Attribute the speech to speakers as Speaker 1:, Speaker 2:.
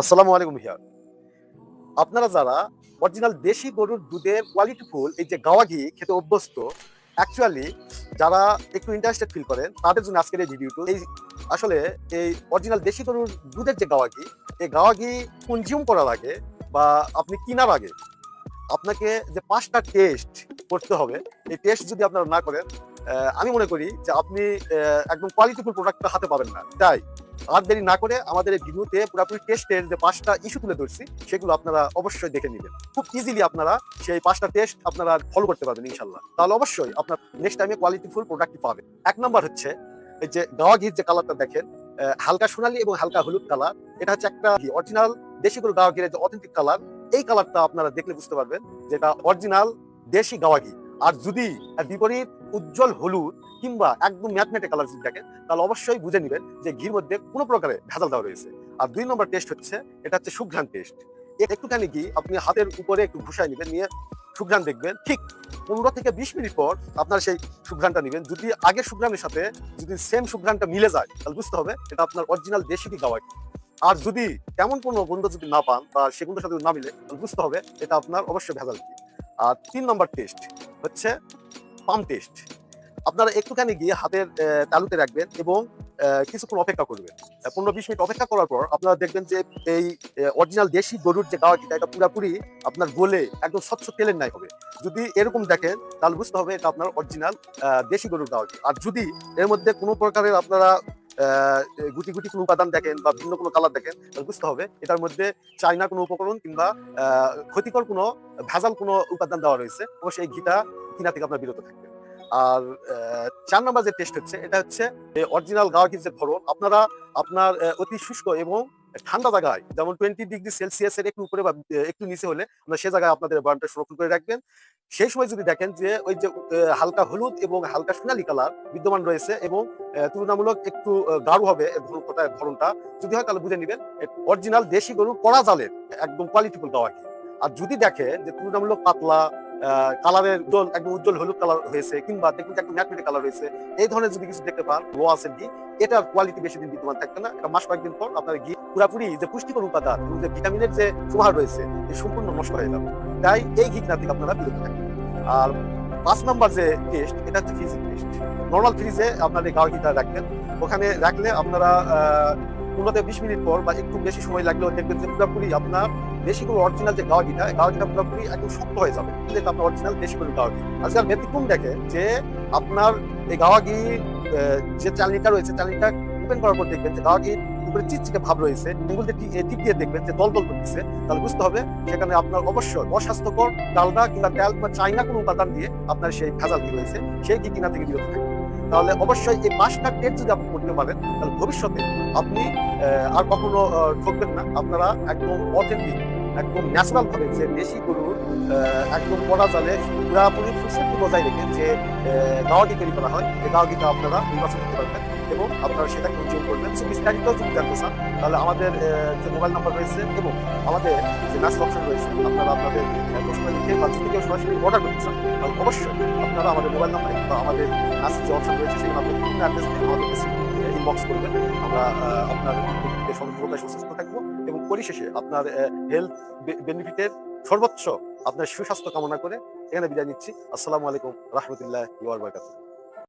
Speaker 1: আসসালামু আলাইকুম ভাইয়া। আপনারা যারা অরিজিনাল দেশি গরুর দুধের কোয়ালিটিফুল এই যে গাওয়া ঘি খেতে অভ্যস্ত, অ্যাকচুয়ালি যারা একটু ইন্টারেস্টেড ফিল করেন তাদের জন্য আজকের এই ভিডিওটি। আসলে এই অরিজিনাল দেশি গরুর দুধের যে গাওয়া ঘি, এই গাওয়া ঘি কনজিউম করার আগে বা আপনি কিনার আগে আপনাকে যে ৫ টা টেস্ট করতে হবে, এই টেস্ট যদি আপনারা না করেন, আমি মনে করি যে আপনি একদম কোয়ালিটিফুল প্রোডাক্টটা হাতে পাবেন না। তাই আর দেরি না করে আমাদের এই ভিডিওতে পুরোপুরি টেস্টের যে ৫ টা ইস্যু তুলে ধরছি, সেগুলো আপনারা অবশ্যই দেখে নিবেন। খুব ইজিলি আপনারা সেই ৫ টা টেস্ট আপনারা ফলো করতে পারবেন ইনশাআল্লাহ। তাহলে অবশ্যই আপনার নেক্সট টাইমে কোয়ালিটিফুল প্রোডাক্টই পাবেন। ১ নাম্বার হচ্ছে এই যে গাওয়া ঘির যে কালারটা দেখেন, হালকা সোনালী এবং হালকা হলুদ কালার। এটা হচ্ছে একটা অরিজিনাল দেশি গরুর গাওয়া ঘিরের যে অথেন্টিক কালার, এই কালারটা আপনারা দেখলে বুঝতে পারবেন যেটা অরিজিনাল দেশি গাওয়া ঘি। আর যদি বিপরীত উজ্জ্বল হলুদ কিংবা একদম ম্যাটমেটে কালার যদি দেখেন, তাহলে অবশ্যই বুঝে নেবেন যে ঘির মধ্যে কোনো প্রকারে ভেজাল দেওয়া রয়েছে। আর ২ নম্বর টেস্ট হচ্ছে, এটা হচ্ছে সুঘ্রাণ টেস্ট। একটুখানি ঘি আপনি হাতের উপরে একটু ঘুষায় নেবেন, নিয়ে সুঘ্রাণ দেখবেন। ঠিক ১৫ থেকে ২০ মিনিট পর আপনার সেই সুঘ্রাণটা নেবেন। যদি আগের সুঘ্রাণের সাথে যদি সেম সুঘ্রাণটা মিলে যায়, তাহলে বুঝতে হবে এটা আপনার অরিজিনাল দেশি গাওয়া ঘি। আর যদি তেমন কোনো গন্ধ যদি না পান বা সে গন্ধের সাথে না মিলে, তাহলে বুঝতে হবে এটা আপনার অবশ্যই ভেজাল ঘি। আর ৩ নম্বর টেস্ট হচ্ছে পাম টেস্ট। আপনারা একটুখানি গিয়ে হাতের তালুতে রাখবেন এবং কিছুক্ষণ অপেক্ষা করবেন। ১৫-২০ মিনিট অপেক্ষা করার পর আপনারা দেখবেন যে এই অরিজিনাল দেশি গরুর যে গাওয়া ঘিটা, এটা পুরাপুরি আপনার গলে একদম স্বচ্ছ তেলের ন্যায় হবে। যদি এরকম দেখেন, তাহলে বুঝতে হবে এটা আপনার অরিজিনাল দেশি গরুর গাওয়া ঘি। আর যদি এর মধ্যে কোনো প্রকারের আপনারা আ গুটি, গুটি কোনো উপাদান দেখেন বা ভিন্ন কোনো কালার দেখেন, তাহলে বুঝতে হবে এটার মধ্যে চায়না কোনো উপকরণ কিংবা আ ক্ষতিকর কোনো ভেজাল কোনো উপাদান দেওয়া রয়েছে। অবশ্যই এই ঘিটা কিনা থেকে আপনারা বিরত থাকবেন। আর ৪ নাম্বার যে টেস্ট হচ্ছে, এটা হচ্ছে অরিজিনাল গাওয়া ঘির যে ধরন। আপনারা আপনার অতি শুষ্ক এবং ঠান্ডা জায়গায়, যেমন 20°C এর একটু উপরে বা একটু নিচে হলে আপনারা সে জায়গায় আপনাদের বয়ামটা সংরক্ষণ করে রাখবেন। সেই সময় যদি দেখেন যে ওই যে হালকা হলুদ এবং হালকা সোনালী কালার বিদ্যমান রয়েছে এবং তুলনামূলক একটু গাঢ় হবে এর ধরনটা, যদি হয় তাহলে বুঝে নিবেন অরিজিনাল দেশি গরুর কড়া জালের একদম কোয়ালিটিফুল গাওয়া ঘি। আর যদি দেখেন যে তুলনামূলক পাতলা কালারের একদম উজ্জ্বল হলুদ কালার হয়েছে কিংবা দেখবেন যে একদম ম্যাটমেটে কালার হয়েছে, এই ধরনের যদি কিছু দেখতে পান, লো আঁচের ঘি, এটার কোয়ালিটি বেশি দিন বিদ্যমান থাকবে না। এটা মাস কয়েকদিন পর আপনার ঘি পুরাপুরি যে পুষ্টিকর উপাদান এবং যে ভিটামিনের যে সমাহার রয়েছে, এই সম্পূর্ণ নষ্ট হয়ে যাবে। তাই এই ঘি কিনা থেকে আপনারা বিরত থাকবেন। আর ৫ নাম্বার যে টেস্ট, এটা হচ্ছে ফ্রিজিং টেস্ট। নরমাল ফ্রিজে আপনার এই গাওয়া ঘিটা রাখবেন। ওখানে রাখলে আপনারা ১৫ থেকে ২০ মিনিট পর বা একটু বেশি সময় লাগলেও দেখবেন যে পুরোপুরি আপনার দেশি গরুর অরিজিনাল যে গাওয়া ঘিটা, এই গাওয়া ঘিটা পুরোপুরি একদম শক্ত হয়ে যাবে। এটা আপনার অরিজিনাল দেশি গরুর গাওয়া ঘি। আজকাল ব্যতিক্রম দেখেন যে আপনার এই গাওয়া ঘি যে চালনিটা রয়েছে, চালনিটা ওপেন করার পর দেখবেন যে গাওয়া ঘির উপরে চিটচিটে ভাব রয়েছে। আঙুল দিয়ে টিপ দিয়ে দেখবেন যে দল করতেছে। তাহলে বুঝতে হবে সেখানে আপনার অবশ্যই অস্বাস্থ্যকর ডালডা কিংবা তেল কিংবা চায়না কোনো উপাদান দিয়ে আপনার সেই ভেজাল ঘি রয়েছে, সেই ঘি কিনা থেকে বিরত থাকবেন। তাহলে অবশ্যই এই ৫ টা টেস্ট যদি আপনি করতে পারেন, তাহলে ভবিষ্যতে আপনি আর কখনো ঠকবেন না। আপনারা একদম অথেন্টিক, একদম ন্যাচারাল ভাবে যে দেশি গরুর একদম কড়া জালে পুরাপুরি ফুল সেফটি বজায় রেখে যে গাওয়া ঘি তৈরি করা হয়, এই গাওয়া ঘিটা আপনারা নির্বাচন করতে পারবেন এবং আপনারা সেটা কনজিউম করবেন। সো বিস্তারিত যদি জানতে চান, তাহলে আমাদের যে মোবাইল নাম্বার রয়েছে এবং আমাদের যে মেসেজ অপশন রয়েছে, আপনারা আপনাদের প্রশ্ন লিখে বা যদি কেউ সরাসরি অর্ডার করতে চান, তাহলে অবশ্যই আপনারা আমাদের মোবাইল নাম্বারে বা আমাদের মেসেজ যে অপশন রয়েছে, সেখানে আপনার বিভিন্ন অ্যাড্রেস দিয়ে আমাদের কাছে ইনবক্স করবেন। আমরা আপনার সর্বদাই সুস্থ থাকবো এবং পরিশেষে আপনার হেলথ বেনিফিটের সর্বোচ্চ আপনার সুস্বাস্থ্য কামনা করে এখানে বিদায় নিচ্ছি। আসসালামু আলাইকুম রাহমাতুল্লাহি ওয়া বারাকাতুহু।